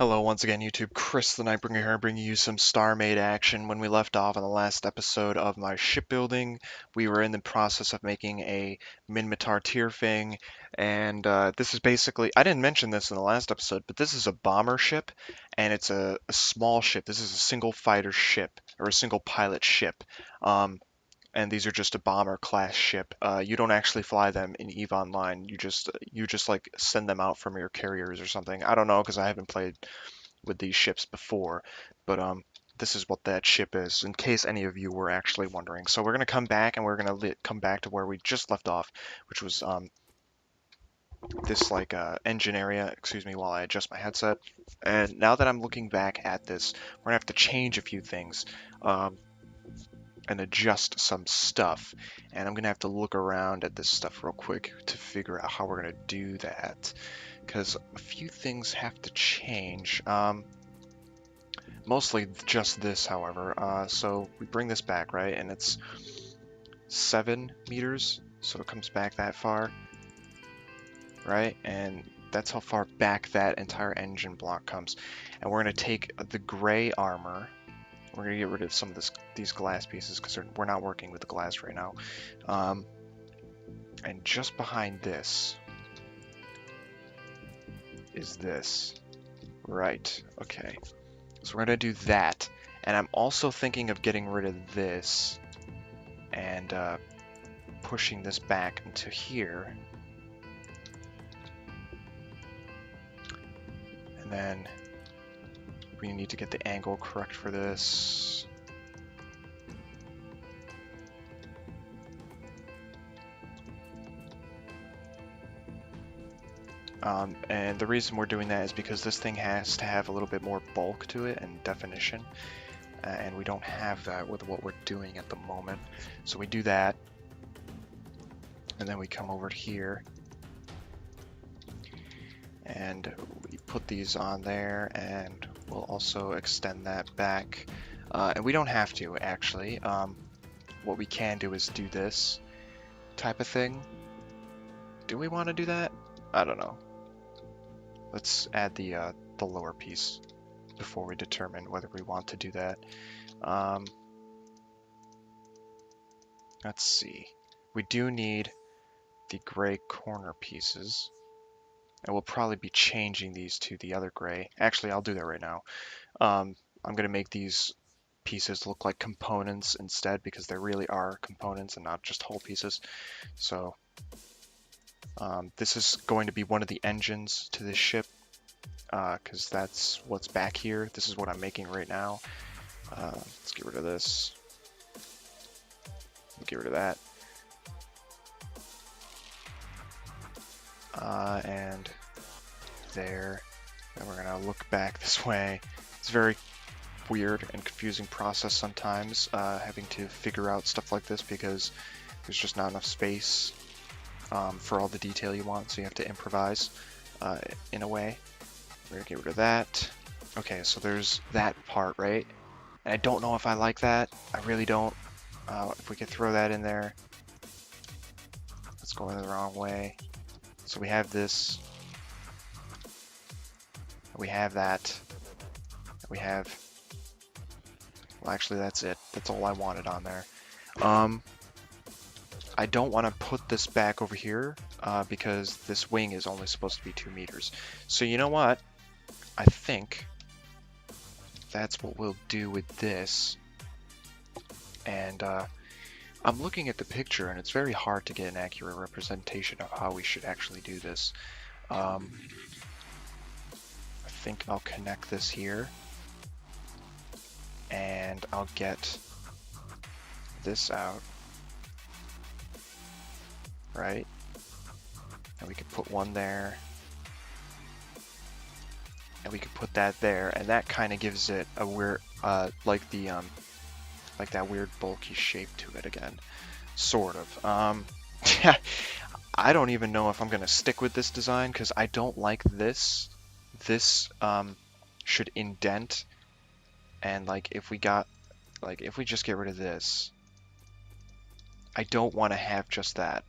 Hello once again YouTube, Chris the Nightbringer here, bringing you some Starmade action. When we left off on the last episode of my shipbuilding, we were in the process of making a Minmatar Tyrfing, and this is basically, I didn't mention this in the last episode, but this is a bomber ship, and it's a small ship. This is a single fighter ship, or a single pilot ship. And these are just a bomber class ship. You don't actually fly them in EVE Online. You just like send them out from your carriers or something. I don't know because I haven't played with these ships before, but this is what that ship is, in case any of you were actually wondering. So we're gonna come back and we're gonna come back to where we just left off, which was this like engine area. Excuse me while I adjust my headset. And now that I'm looking back at this, we're gonna have to change a few things. And adjust some stuff, and I'm gonna have to look around at this stuff real quick to figure out how we're gonna do that, because a few things have to change. Mostly just this, however. So we bring this back, right, and it's 7 meters, so it comes back that far, right, and that's how far back that entire engine block comes. And we're gonna take the gray armor. We're gonna get rid of some of these glass pieces because we're not working with the glass right now. And just behind this is this. Right, okay. So we're gonna do that. And I'm also thinking of getting rid of this and pushing this back into here. And then we need to get the angle correct for this. And the reason we're doing that is because this thing has to have a little bit more bulk to it and definition, and we don't have that with what we're doing at the moment. So we do that, and then we come over to here, and we put these on there, and we'll also extend that back. And we don't have to, actually. What we can do is do this type of thing. Do we want to do that? I don't know. Let's add the lower piece before we determine whether we want to do that. Let's see. We do need the gray corner pieces. And we'll probably be changing these to the other gray. Actually, I'll do that right now. I'm going to make these pieces look like components instead, because they really are components and not just whole pieces. So this is going to be one of the engines to this ship, because that's what's back here. This is what I'm making right now. Let's get rid of this. Get rid of that. And there. And we're gonna look back this way. It's very weird and confusing process sometimes, having to figure out stuff like this because there's just not enough space for all the detail you want, so you have to improvise in a way. We're gonna get rid of that. Okay, so there's that part, right? And I don't know if I like that. I really don't. If we could throw that in there. That's going the wrong way. So we have this. We have that. We have... Well, actually, that's it. That's all I wanted on there. I don't want to put this back over here because this wing is only supposed to be 2 meters. So you know what? I think that's what we'll do with this. And I'm looking at the picture, and it's very hard to get an accurate representation of how we should actually do this. I think I'll connect this here, and I'll get this out. Right? And we could put one there. And we could put that there, and that kind of gives it a weird, like that weird bulky shape to it again. Sort of. I don't even know if I'm gonna stick with this design, because I don't like this. This should indent, and like if we just get rid of this, I don't want to have just that,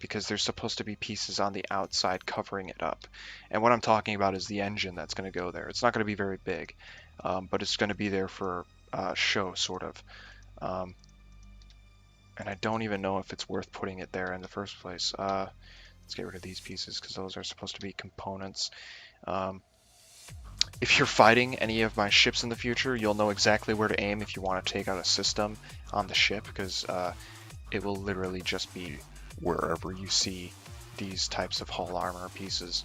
because there's supposed to be pieces on the outside covering it up. And what I'm talking about is the engine that's going to go there. It's not going to be very big, but it's going to be there for show, sort of. And I don't even know if it's worth putting it there in the first place. Let's get rid of these pieces because those are supposed to be components. If you're fighting any of my ships in the future, you'll know exactly where to aim if you want to take out a system on the ship, because it will literally just be wherever you see these types of hull armor pieces.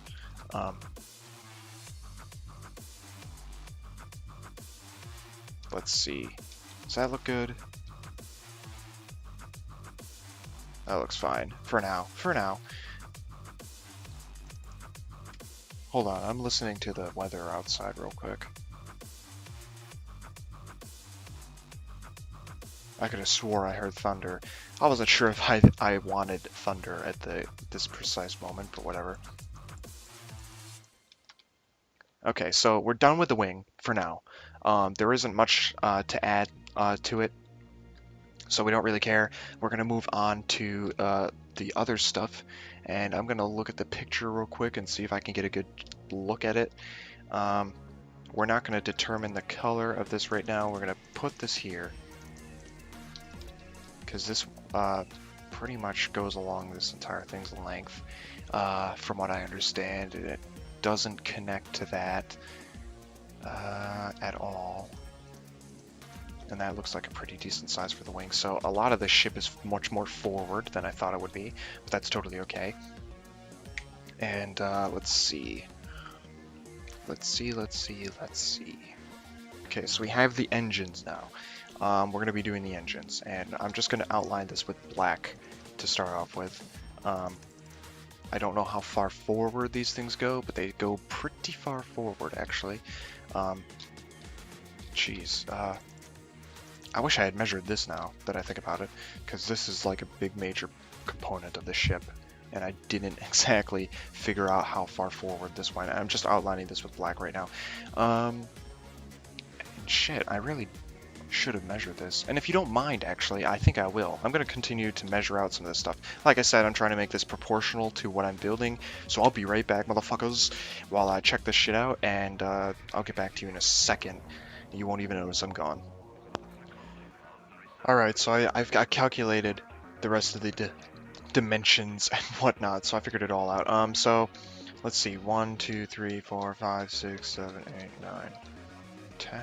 Let's see. Does that look good? That looks fine. For now. For now. Hold on, I'm listening to the weather outside real quick. I could have swore I heard thunder. I wasn't sure if I wanted thunder at this precise moment, but whatever. Okay, so we're done with the wing for now. There isn't much to add to it, so we don't really care. We're going to move on to the other stuff, and I'm going to look at the picture real quick and see if I can get a good look at it. We're not going to determine the color of this right now. We're going to put this here, because this pretty much goes along this entire thing's length, from what I understand. It doesn't connect to that at all. And that looks like a pretty decent size for the wing. So a lot of this ship is much more forward than I thought it would be, but that's totally okay. And let's see. Let's see. Okay, so we have the engines now. We're going to be doing the engines, and I'm just going to outline this with black to start off with. I don't know how far forward these things go, but they go pretty far forward, actually. Jeez. I wish I had measured this now that I think about it, because this is like a big major component of the ship, and I didn't exactly figure out how far forward this went. I'm just outlining this with black right now. And shit, I really should have measured this. And if you don't mind, actually, I think I will. I'm going to continue to measure out some of this stuff. Like I said, I'm trying to make this proportional to what I'm building, so I'll be right back, motherfuckers, while I check this shit out, and I'll get back to you in a second. You won't even notice I'm gone. Alright, so I've calculated the rest of the dimensions and whatnot, so I figured it all out. So, let's see, 1, 2, 3, 4, 5, 6, 7, 8, 9, 10.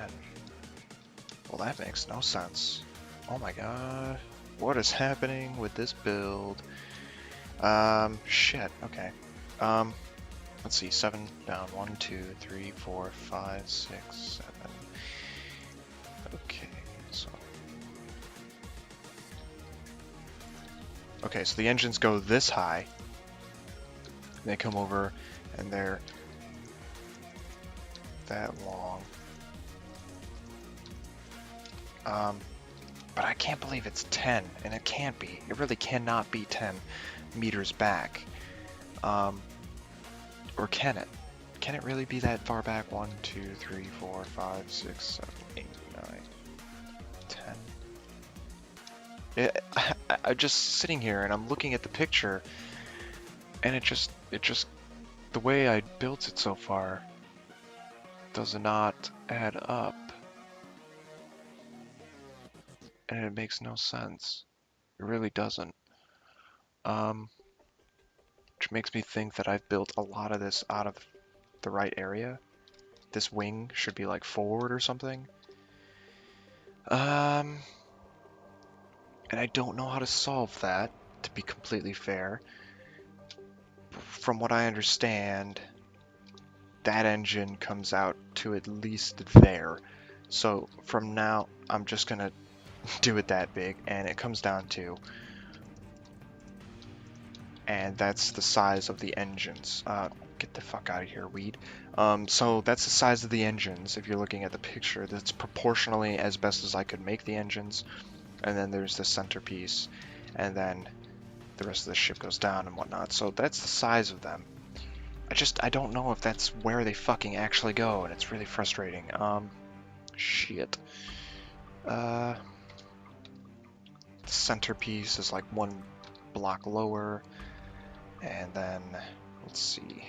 Well, that makes no sense. Oh my god. What is happening with this build? Shit, okay. Let's see, 7 down, 1, 2, 3, 4, 5, 6, 7. Okay, so... Okay, so the engines go this high. They come over, and they're that long. But I can't believe it's 10, and it can't be. It really cannot be 10 meters back. Or can it? Can it really be that far back? 1, 2, 3, 4, 5, 6, 7, 8, 9, 10. I'm just sitting here and I'm looking at the picture, and it just, the way I built it so far does not add up. And it makes no sense. It really doesn't. Which makes me think that I've built a lot of this out of the right area. This wing should be like forward or something. And I don't know how to solve that, to be completely fair. From what I understand, that engine comes out to at least there. So from now, I'm just gonna do it that big, and it comes down to, and that's the size of the engines. Get the fuck out of here, weed. So that's the size of the engines. If you're looking at the picture, that's proportionally as best as I could make the engines. And then there's the centerpiece, and then the rest of the ship goes down and whatnot. So that's the size of them. I don't know if that's where they fucking actually go, and it's really frustrating. Shit. The centerpiece is like 1 block lower. And then, let's see,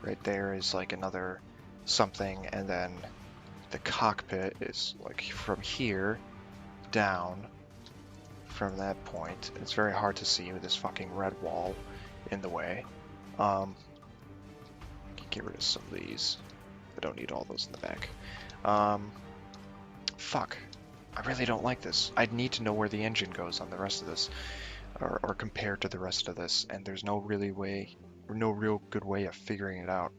right there is like another something, and then the cockpit is like from here down from that point. It's very hard to see with this fucking red wall in the way. Can get rid of some of these. I don't need all those in the back. Fuck. I really don't like this. I'd need to know where the engine goes on the rest of this, or compared to the rest of this, and there's no real good way of figuring it out,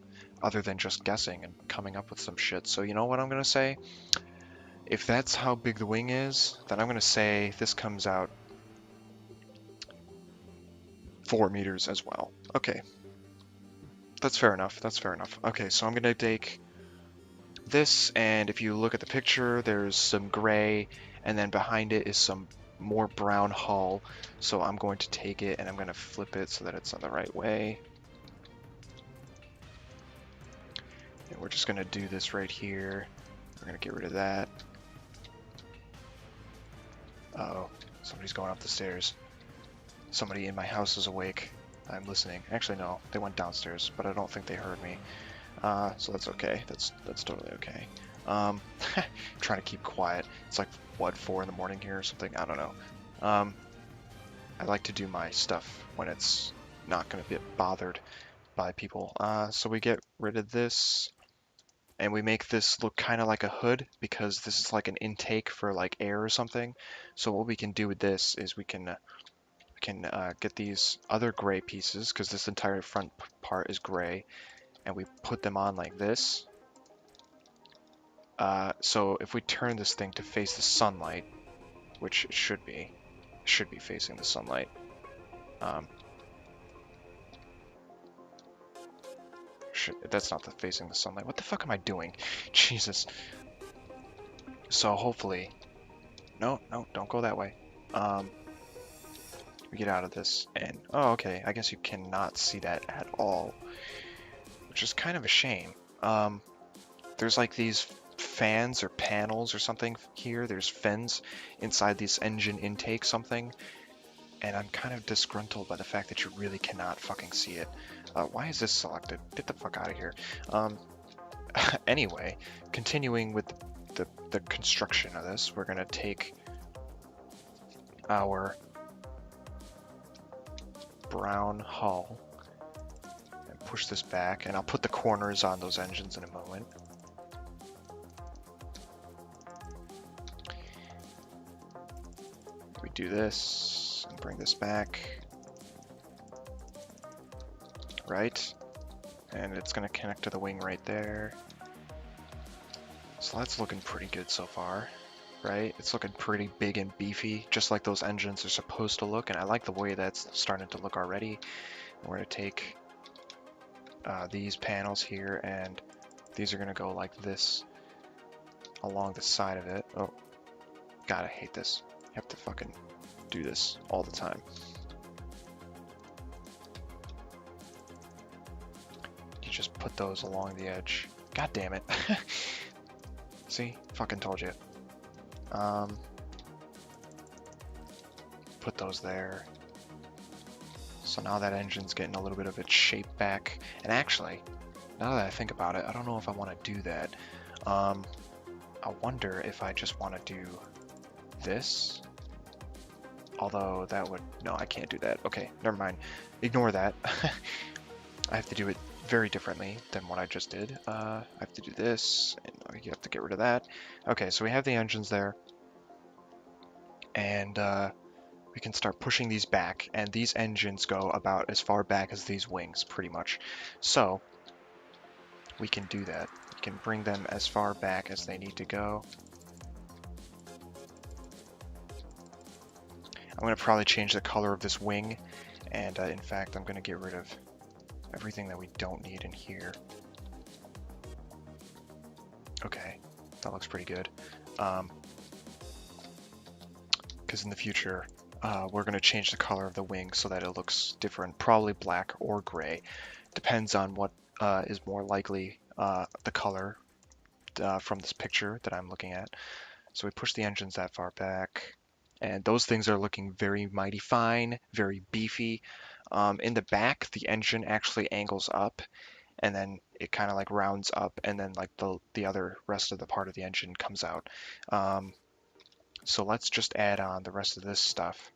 other than just guessing and coming up with some shit. So you know what I'm gonna say? If that's how big the wing is, then I'm gonna say this comes out 4 meters as well. Okay, that's fair enough. That's fair enough. Okay, so I'm gonna take this, and if you look at the picture, there's some gray, and then behind it is some more brown hull. So I'm going to take it and I'm going to flip it so that it's on the right way. And we're just going to do this right here. We're going to get rid of that. Uh-oh, somebody's going up the stairs. Somebody in my house is awake. I'm listening. Actually, no, they went downstairs, but I don't think they heard me. So that's okay. That's totally okay. Trying to keep quiet. It's like, what, 4 in the morning here or something? I don't know. I like to do my stuff when it's not going to get bothered by people. So we get rid of this, and we make this look kind of like a hood, because this is like an intake for like air or something. So what we can do with this is we can get these other gray pieces, because this entire front part is gray, and we put them on like this. So if we turn this thing to face the sunlight, which it should be facing the sunlight. Shit, that's not facing the sunlight. What the fuck am I doing? Jesus. So hopefully, no, don't go that way. We get out of this, and oh, okay. I guess you cannot see that at all, which is kind of a shame. There's like these fans or panels or something here. There's fins inside this engine intake something, and I'm kind of disgruntled by the fact that you really cannot fucking see it. Why is this selected? Get the fuck out of here. Anyway, continuing with the construction of this, we're gonna take our brown hull and push this back, and I'll put the corners on those engines in a moment. We do this and bring this back, right? And it's gonna connect to the wing right there. So that's looking pretty good so far, right? It's looking pretty big and beefy, just like those engines are supposed to look, and I like the way that's starting to look already. And we're gonna take these panels here, and these are gonna go like this along the side of it. Oh, God, I hate this. You have to fucking do this all the time. You just put those along the edge. God damn it. See? Fucking told you. Put those there. So now that engine's getting a little bit of its shape back. And actually, now that I think about it, I don't know if I want to do that. I wonder if I just want to do this. Although that would... No, I can't do that. Okay, never mind. Ignore that. I have to do it very differently than what I just did. I have to do this, and you have to get rid of that. Okay, so we have the engines there. And we can start pushing these back, and these engines go about as far back as these wings, pretty much. So we can do that. We can bring them as far back as they need to go. I'm going to probably change the color of this wing, and in fact, I'm going to get rid of everything that we don't need in here. Okay, that looks pretty good. Because in the future, we're going to change the color of the wing so that it looks different, probably black or gray. Depends on what is more likely the color from this picture that I'm looking at. So we push the engines that far back, and those things are looking very mighty fine, very beefy. In the back, the engine actually angles up, and then it kind of like rounds up, and then like the other rest of the part of the engine comes out. So let's just add on the rest of this stuff.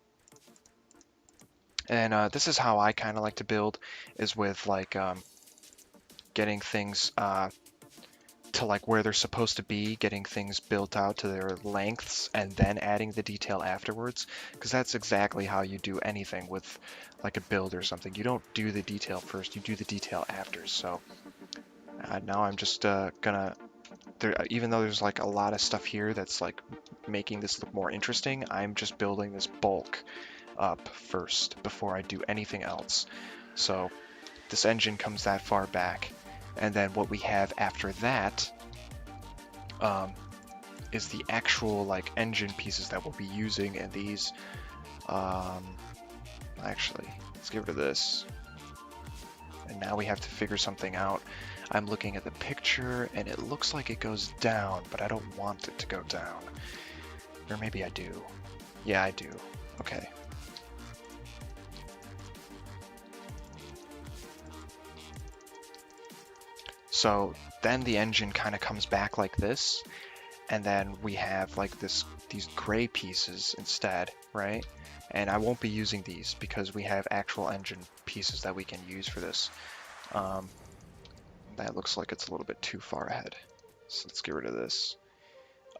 And this is how I kind of like to build, is with like getting things to like where they're supposed to be, getting things built out to their lengths, and then adding the detail afterwards, because that's exactly how you do anything with like a build or something. You don't do the detail first, you do the detail after. So now I'm just gonna, even though there's like a lot of stuff here that's like making this look more interesting, I'm just building this bulk up first before I do anything else. So this engine comes that far back, and then what we have after that is the actual like engine pieces that we'll be using. And these actually, let's get rid of this, and now we have to figure something out. I'm looking at the picture and it looks like it goes down, but I don't want it to go down. Or maybe I do. Yeah, I do. Okay. So then the engine kind of comes back like this, and then we have like these gray pieces instead, right? And I won't be using these because we have actual engine pieces that we can use for this. That looks like it's a little bit too far ahead. So let's get rid of this.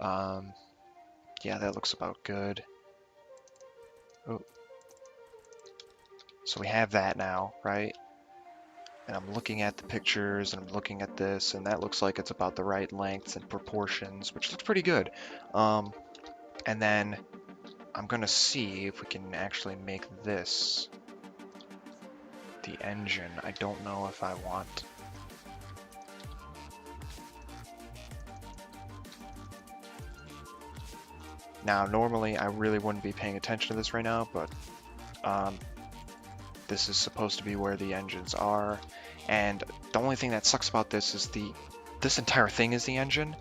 Yeah, that looks about good. Oh. So we have that now, right? And I'm looking at the pictures, and I'm looking at this, and that looks like it's about the right lengths and proportions, which looks pretty good. And then I'm gonna see if we can actually make this the engine. I don't know if I want... Now, normally I really wouldn't be paying attention to this right now, but this is supposed to be where the engines are. And the only thing that sucks about this is this entire thing is the engine.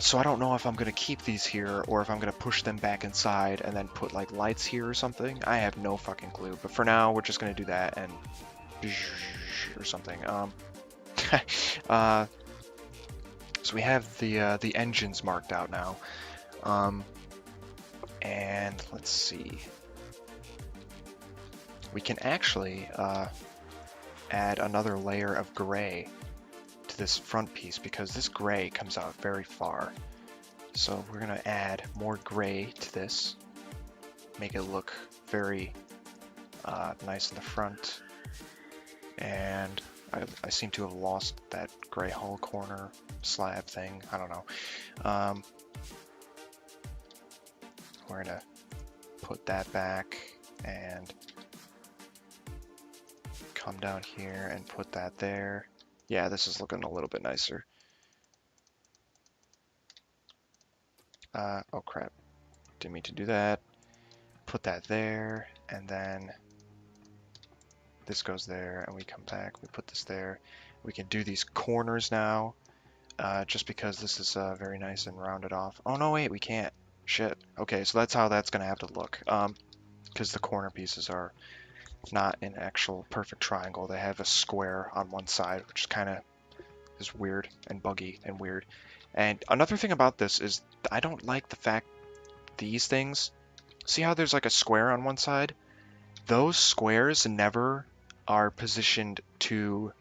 So I don't know if I'm going to keep these here or if I'm going to push them back inside and then put like lights here or something. I have no fucking clue. But for now, we're just going to do that and... or something. So we have the engines marked out now. And let's see. We can actually add another layer of gray to this front piece because this gray comes out very far. So we're going to add more gray to this, make it look very nice in the front. And I seem to have lost that gray hull corner slab thing. I don't know. We're going to put that back and come down here and put that there. Yeah, this is looking a little bit nicer. Oh crap, didn't mean to do that. Put that there, and then this goes there, and we come back, we put this there. We can do these corners now, just because this is very nice and rounded off. Oh no, wait, we can't. Shit. Okay, so that's how that's gonna have to look, because the corner pieces are not an actual perfect triangle. They have a square on one side, which is kind of is weird and buggy and weird. And another thing about this is I don't like the fact these things, see how there's like a square on one side? Those squares never are positioned to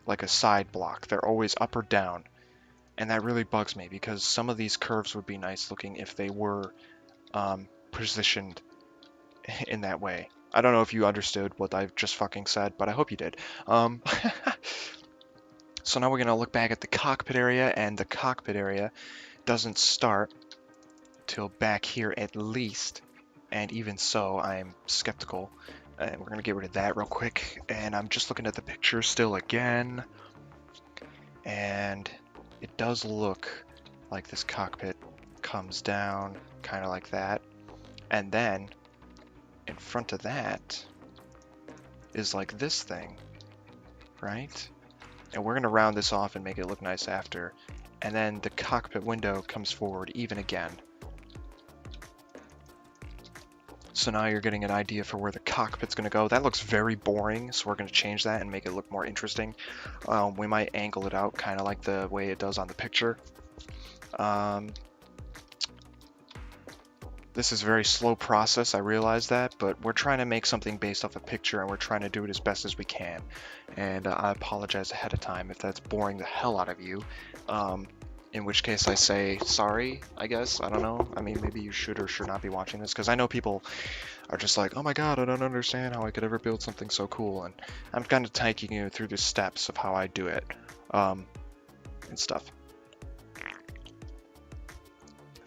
like a side block. They're always up or down. And that really bugs me because some of these curves would be nice looking if they were positioned in that way. I don't know if you understood what I've just fucking said, but I hope you did. So now we're going to look back at the cockpit area, and the cockpit area doesn't start till back here at least. And even so, I'm skeptical. And we're going to get rid of that real quick. And I'm just looking at the picture still again. And it does look like this cockpit comes down kind of like that. And then in front of that is like this thing, right? And we're going to round this off and make it look nice after. And then the cockpit window comes forward even again. So now you're getting an idea for where the cockpit's going to go. That looks very boring, so we're going to change that and make it look more interesting. We might angle it out kind of like the way it does on the picture. This is a very slow process, I realize that, but we're trying to make something based off a picture and we're trying to do it as best as we can. And I apologize ahead of time if that's boring the hell out of you. In which case I say sorry, I guess. I don't know. I mean, maybe you should or should not be watching this, because I know people are just like, oh my god, I don't understand how I could ever build something so cool. And I'm kind of taking you through the steps of how I do it and stuff.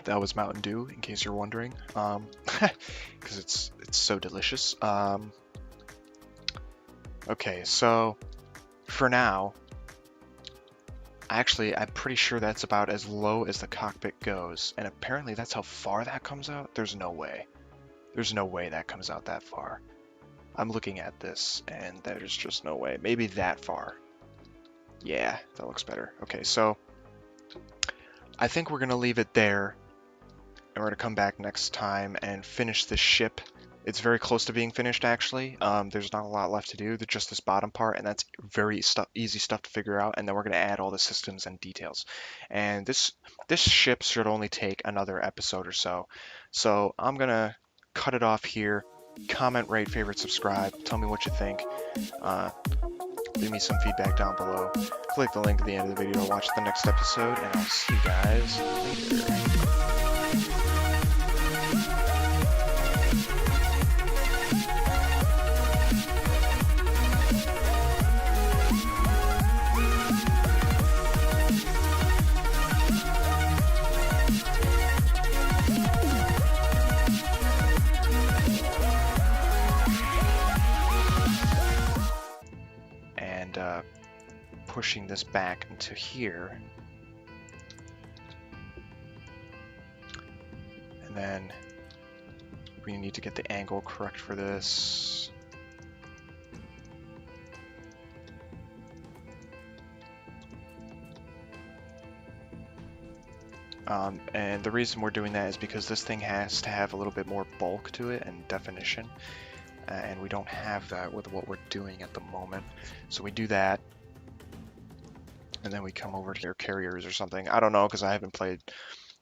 That was Mountain Dew, in case you're wondering, because it's so delicious. Okay, so for now, actually, I'm pretty sure that's about as low as the cockpit goes, and apparently that's how far that comes out. There's no way. There's no way that comes out that far. I'm looking at this, and there's just no way. Maybe that far. Yeah, that looks better. Okay, so I think we're gonna leave it there. And we're going to come back next time and finish this ship. It's very close to being finished, actually. There's not a lot left to do. There's just this bottom part, and that's very easy stuff to figure out. And then we're going to add all the systems and details. And this ship should only take another episode or so. So I'm going to cut it off here. Comment, rate, favorite, subscribe. Tell me what you think. Leave me some feedback down below. Click the link at the end of the video to watch the next episode, and I'll see you guys later. Pushing this back into here, and then we need to get the angle correct for this. And the reason we're doing that is because this thing has to have a little bit more bulk to it and definition, and we don't have that with what we're doing at the moment. So we do that. And then we come over to their carriers or something. I don't know, because I haven't played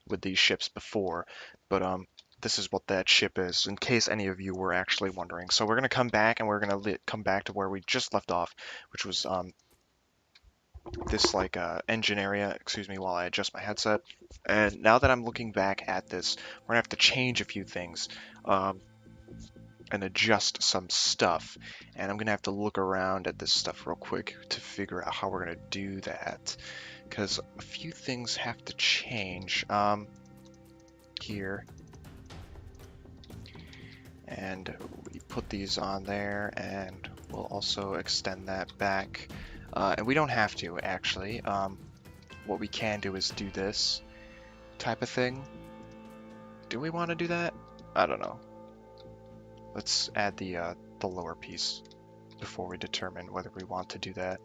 with these ships before. But this is what that ship is, in case any of you were actually wondering. So we're going to come back, and we're going to come back to where we just left off, which was this engine area. Excuse me while I adjust my headset. And now that I'm looking back at this, we're going to have to change a few things. And adjust some stuff, and I'm gonna have to look around at this stuff real quick to figure out how we're gonna do that, because a few things have to change here, and we put these on there, and we'll also extend that back, and we don't have to actually. What we can do is do this type of thing. Do we want to do that? I don't know. Let's add the lower piece before we determine whether we want to do that.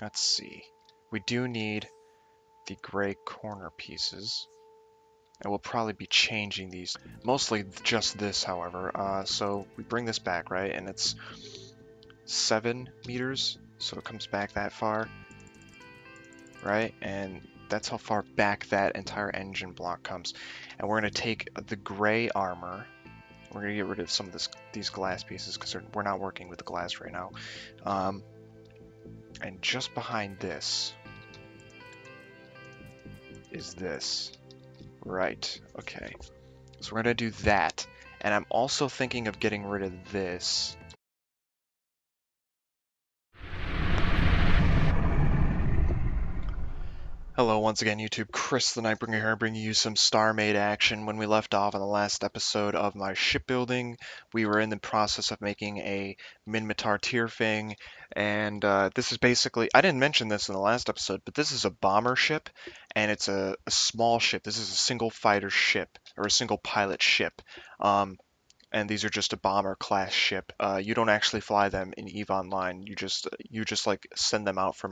Let's see. We do need the gray corner pieces, and we'll probably be changing these. Mostly just this, however. So we bring this back, right? And it's 7 meters, so it comes back that far, right? And that's how far back that entire engine block comes. And we're going to take the gray armor. We're going to get rid of some of these glass pieces, because we're not working with the glass right now. And just behind this is this. Right, okay. So we're going to do that. And I'm also thinking of getting rid of this. Hello once again, YouTube. Chris the Nightbringer here, bringing you some Starmade action. When we left off on the last episode of my shipbuilding, we were in the process of making a Minmatar Tyrfing, and this is basically, I didn't mention this in the last episode, but this is a bomber ship, and it's a small ship. This is a single fighter ship, or a single pilot ship. And these are just a bomber class ship. You don't actually fly them in EVE Online. You just like send them out from